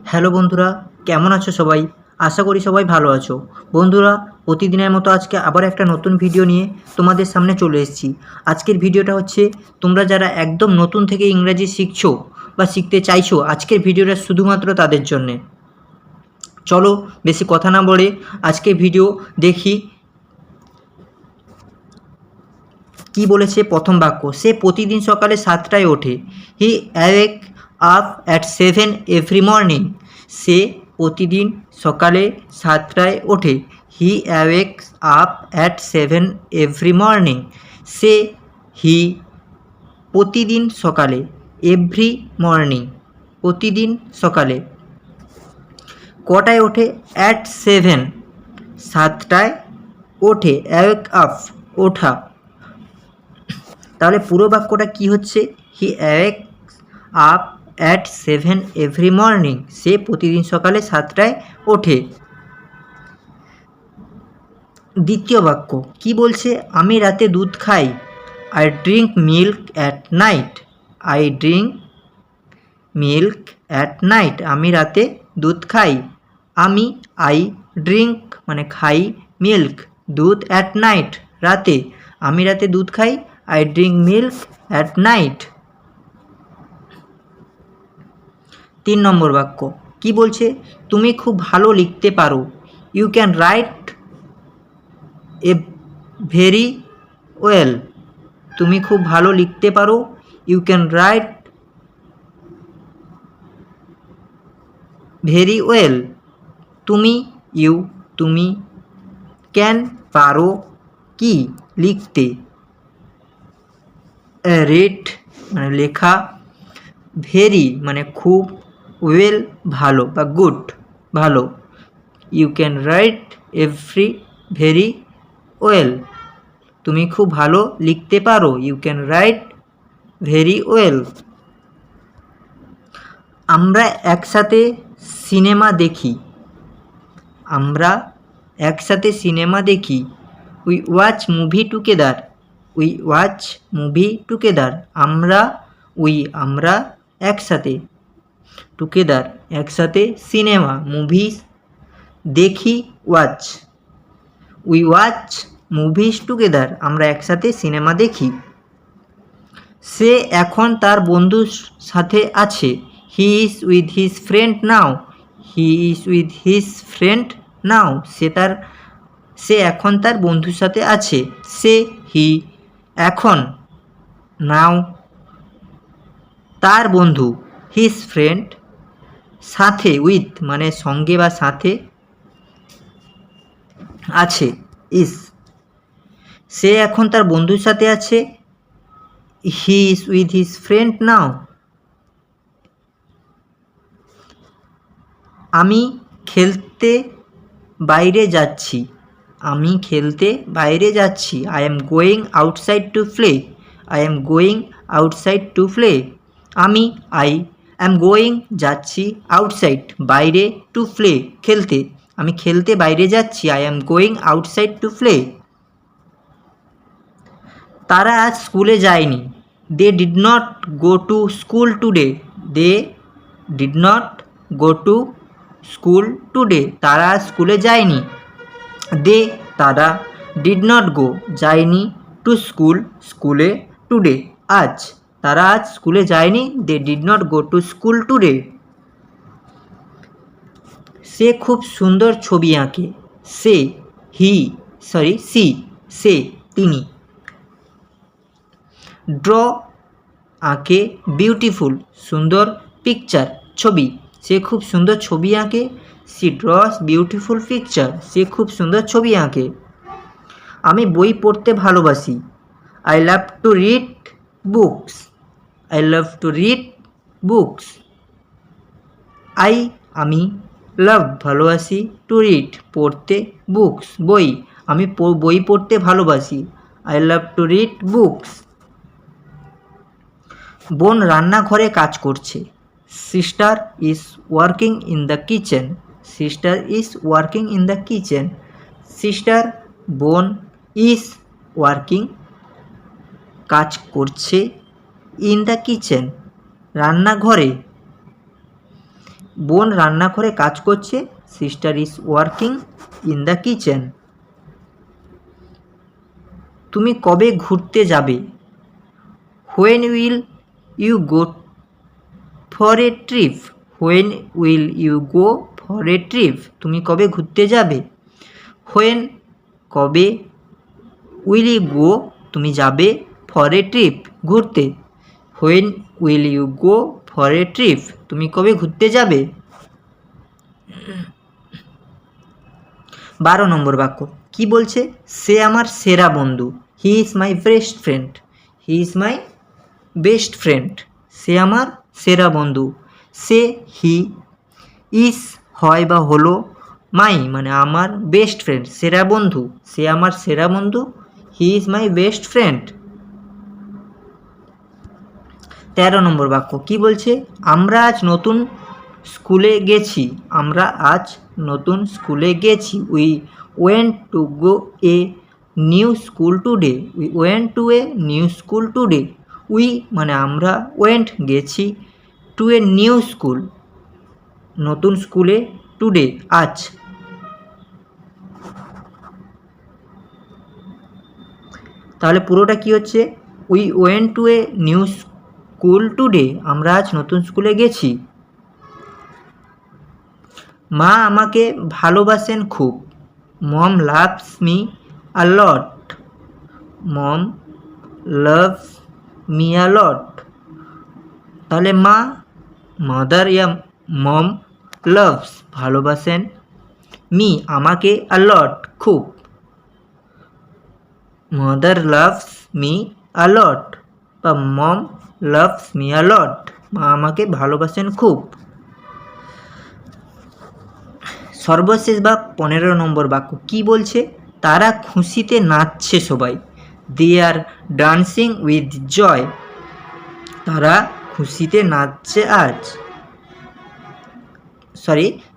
Hello বন্ধুরা, কেমন আছো সবাই? আশা করি সবাই ভালো আছো। বন্ধুরা, প্রতিদিনের মতো আজকে আবার একটা নতুন ভিডিও নিয়ে তোমাদের সামনে চলে এসেছি। আজকের ভিডিওটা হচ্ছে তোমরা যারা একদম নতুন থেকে ইংরাজি শিখছো বা শিখতে চাইছো, আজকের ভিডিওটা শুধুমাত্র তাদের জন্যে। চলো বেশি কথা না বলে আজকের ভিডিও দেখি। কি বলেছে প্রথম বাক্য? সে প্রতিদিন সকালে 7টায় ওঠে। He awake up at 7 every morning. সে প্রতিদিন সকালে 7টায় ওঠে। He awakes up at 7 every morning. সে হি প্রতিদিন সকালে, এভরি মর্নিং প্রতিদিন সকালে। কটায় ওঠে? অ্যাট 7, 7টায় ওঠে। অ্যাওয়েক আপ ওঠা। তাহলে পুরো বাক্যটা কি হচ্ছে? হি awakes up at 7 every morning. সে প্রতিদিন সকালে 7টায় ওঠে। দ্বিতীয় বাক্য কি বলছে? আমি রাতে দুধ খাই। I drink milk at night. I drink milk at night. আমি রাতে দুধ খাই। আমি আই ড্রিঙ্ক মানে খাই, মিল্ক দুধ, অ্যাট নাইট রাতে। আমি রাতে দুধ খাই। I drink milk at night. 3 নম্বর বাক্য কি বলছে? তুমি খুব ভালো লিখতে পারো। You can write a very well. তুমি খুব ভালো লিখতে পারো। You can write very well. তুমি তুমি ক্যান পারো কি লিখতে, রিড মানে লেখা, ভেরি মানে খুব, ওয়েল ভালো বা গুড ভালো। You can write every very well. তুমি খুব ভালো লিখতে পারো। You can write very well. আমরা একসাথে সিনেমা দেখি। আমরা একসাথে সিনেমা দেখি। We watch movie together. We watch movie together. আমরা একসাথে, টুগেদার একসাথে, সিনেমা মুভিস দেখি, watch. We watch movies together. আমরা একসাথে সিনেমা দেখি। সে এখন তার বন্ধুর সাথে আছে। He is with his friend now. He is with his friend now. সে এখন তার বন্ধুর সাথে আছে। সে হি এখন, নাও তার বন্ধু, হিজ ফ্রেন্ড সাথে, উইথ মানে সঙ্গে বা সাথে, আছে ইজ। সে এখন তার বন্ধুর সাথে আছে। He is with his friend now. আমি খেলতে বাইরে যাচ্ছি। আমি খেলতে বাইরে যাচ্ছি। I am going outside to play. I am going outside to play. I am going যাচ্ছি, আউটসাইড বাইরে, টু প্লে খেলতে। আমি খেলতে বাইরে যাচ্ছি। I am going outside to play. তারা আজ স্কুলে যায়নি। They did not go to school today. They did not go to school today. তারা স্কুলে যায়নি। তারা, ডিড নট গো যায়নি, টু স্কুল স্কুলে, টুডে আজ। তারা আজ স্কুলে যায়নি। They did not go to school today. সে খুব সুন্দর ছবি আঁকে। সে সে তিনি। ড্র আঁকে বিউটিফুল সুন্দর, পিকচার ছবি। সে খুব সুন্দর ছবি আঁকে। She draws beautiful picture. সে খুব সুন্দর ছবি আঁকে। আমি বই পড়তে ভালোবাসি। I love to read books. I love to read books. আমি লাভ ভালোবাসি, টু রিড পড়তে, বুকস বই। আমি বই পড়তে ভালোবাসি। I love to read books. বোন রান্নাঘরে কাজ করছে। Sister is working in the kitchen. Sister is working in the kitchen. Sister বোন, ইজ ওয়ার্কিং কাজ করছে, ইন দ্য কিচেন রান্নাঘরে। বোন রান্নাঘরে কাজ করছে। Sister is working in the kitchen. তুমি কবে ঘুরতে যাবে? When will you go for a trip? When will you go for a trip? তুমি কবে ঘুরতে যাবে? হোয়েন কবে, উইল ইউ গো তুমি যাবে, ফর এ ট্রিপ ঘুরতে। When will you go for a trip? তুমি কবে ঘুরতে যাবে? 12 নম্বর বাক্য কি বলছে? সে আমার সেরা বন্ধু। He is my best friend. He is my best friend. সে আমার সেরা বন্ধু। সে, হি, ইজ হয় বা হলো, মাই মানে আমার, বেস্ট ফ্রেন্ড সেরা বন্ধু। সে আমার সেরা বন্ধু। He is my best friend. 13 নম্বর বাক্য কি বলছে? আমরা আজ নতুন স্কুলে গেছি। আমরা আজ নতুন স্কুলে গেছি। We went to go A new school today. We went to a new school today. We মানে আমরা, ওয়েন্ট গেছি, টু এ নিউ স্কুল নতুন স্কুলে, টুডে আজ। তাহলে পুরোটা কি হচ্ছে? We went to a new school today. আমরা আজ নতুন স্কুলে গেছি। মা আমাকে ভালোবাসেন খুব। Mom loves me a lot. Mom loves me a lot. তাহলে মা, মাদার ইয়া মম, লাভস ভালোবাসেন, মি আমাকে, আ লট খুব। Mother loves me a lot বা মম লাভস মি আ লট। মা আমাকে ভালোবাসেন খুব। সর্বশেষ বা 15 নম্বর বাক্য কি বলছে? তারা খুশিতে নাচছে সবাই। দে আর ডান্সিং উইথ জয়। তারা খুশিতে নাচছে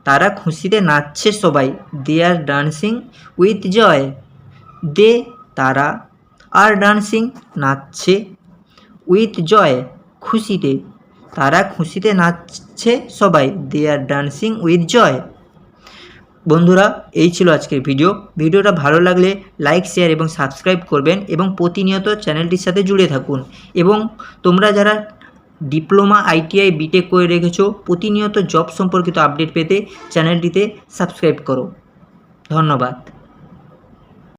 তারা খুশিতে নাচছে সবাই। দে আর ডান্সিং উইথ জয়। দে তারা, আর ডান্সিং নাচছে, উইথ জয় খুশিতে। তারা খুশিতে নাচছে সবাই। দে আর ডান্সিং উইথ জয়। বন্ধুরা, এই ছিল আজকের ভিডিওটা ভালো লাগলে লাইক, শেয়ার এবং সাবস্ক্রাইব করবেন এবং প্রতিনিয়ত চ্যানেলটির সাথে জুড়ে থাকুন। এবং তোমরা যারা ডিপ্লোমা, ITI, বিটেক করে রেখেছো, প্রতিনিয়ত জব সম্পর্কিত আপডেট পেতে চ্যানেলটিতে সাবস্ক্রাইব করো। ধন্যবাদ।